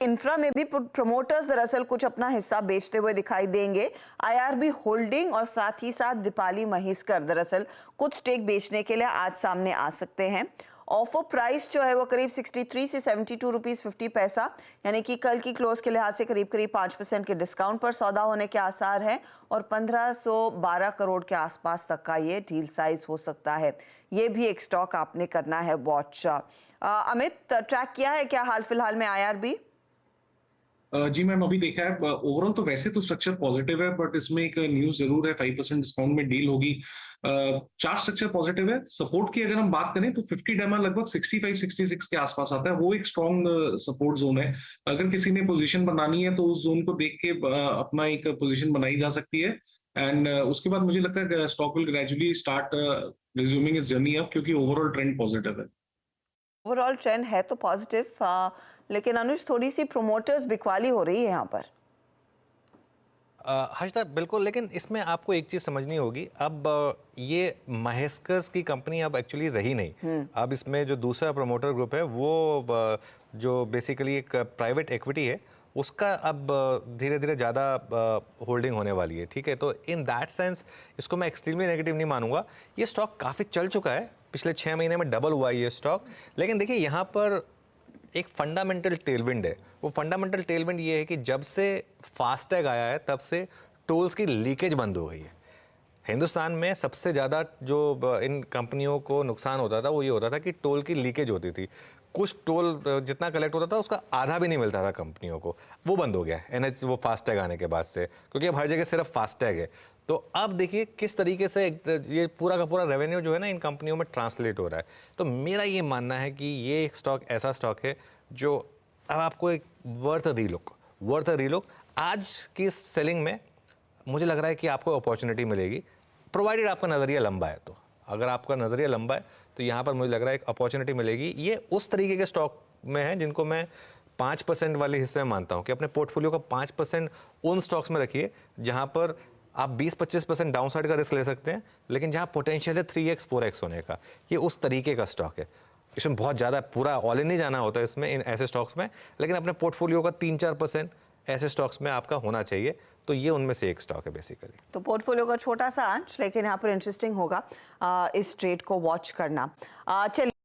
Infra में भी promoters दरअसल कुछ अपना हिस्सा बेचते हुए दिखाई देंगे। आईआरबी होल्डिंग और साथ ही साथ दीपाली महेश्वर दरअसल कुछ स्टेक बेचने के लिए आज सामने आ सकते हैं। ऑफर प्राइस जो है वो करीब 63 से 72 रुपीस 50 पैसा, यानी कि कल की क्लोज के लिहाज से करीब 5% के डिस्काउंट पर सौदा होने के आसार हैं और 1512 करोड़ के आसपास तक का ये डील साइज हो सकता है। ये भी एक स्टॉक आपने करना है वॉच। अमित, ट्रैक किया है क्या हाल फिलहाल में आईआरबी? जी मैम, अभी देखा है ओवरऑल तो वैसे तो स्ट्रक्चर पॉजिटिव है, बट इसमें एक न्यूज जरूर है, 5% डिस्काउंट में डील होगी। चार्ट स्ट्रक्चर पॉजिटिव है। सपोर्ट की अगर हम बात करें तो 50 डेमा लगभग 65-66 के आसपास आता है, वो एक स्ट्रॉन्ग सपोर्ट जोन है। अगर किसी ने पोजीशन बनानी है तो उस जोन को देख के अपना एक पोजीशन बनाई जा सकती है। एंड उसके बाद मुझे लगता है stock will gradually start resuming is journey up, क्योंकि ओवरऑल ट्रेंड पॉजिटिव है। ओवरऑल ट्रेंड है तो पॉजिटिव, लेकिन अनुज थोड़ी सी प्रोमोटर्स बिकवाली हो रही है यहाँ पर। हर्षदा बिल्कुल, लेकिन इसमें आपको एक चीज़ समझनी होगी। अब ये महेश्कर्स की कंपनी अब एक्चुअली रही नहीं। अब इसमें जो दूसरा प्रमोटर ग्रुप है वो जो बेसिकली एक प्राइवेट इक्विटी है, उसका अब धीरे धीरे ज़्यादा होल्डिंग होने वाली है। ठीक है, तो इन दैट सेंस इसको मैं एक्सट्रीमली नेगेटिव नहीं मानूंगा। ये स्टॉक काफ़ी चल चुका है, पिछले 6 महीने में डबल हुआ है ये स्टॉक। लेकिन देखिए यहाँ पर एक फंडामेंटल टेलविंड है। वो फंडामेंटल टेलविंड ये है कि जब से फास्टैग आया है तब से टोल्स की लीकेज बंद हो गई है। हिंदुस्तान में सबसे ज़्यादा जो इन कंपनियों को नुकसान होता था वो ये होता था कि टोल की लीकेज होती थी। कुछ टोल जितना कलेक्ट होता था उसका आधा भी नहीं मिलता था कंपनियों को। वो बंद हो गया एनएच, वो फास्टैग आने के बाद से, क्योंकि अब हर जगह सिर्फ फास्टैग है। तो अब देखिए किस तरीके से ये पूरा का पूरा रेवेन्यू जो है ना इन कंपनियों में ट्रांसलेट हो रहा है। तो मेरा ये मानना है कि ये एक स्टॉक ऐसा स्टॉक है जो अब आपको एक वर्थ अ रीलुक आज की सेलिंग में मुझे लग रहा है कि आपको अपॉर्चुनिटी मिलेगी, प्रोवाइडेड आपका नज़रिया लंबा है। तो अगर आपका नज़रिया लंबा है तो यहाँ पर मुझे लग रहा है एक अपॉर्चुनिटी मिलेगी। ये उस तरीके के स्टॉक में है जिनको मैं 5% वाले हिस्से में मानता हूँ कि अपने पोर्टफोलियो का 5% उन स्टॉक्स में रखिए जहाँ पर आप 20-25% डाउनसाइड का रिस्क ले सकते हैं, लेकिन जहाँ पोटेंशियल है 3x 4x होने का। ये उस तरीके का स्टॉक है। इसमें बहुत ज़्यादा पूरा ऑल इन नहीं जाना होता है इसमें, इन ऐसे स्टॉक्स में, लेकिन अपने पोर्टफोलियो का 3-4% ऐसे स्टॉक्स में आपका होना चाहिए। तो ये उनमें से एक स्टॉक है बेसिकली। तो पोर्टफोलियो का छोटा सा अंश, लेकिन यहाँ पर इंटरेस्टिंग होगा इस ट्रेड को वॉच करना। चलिए।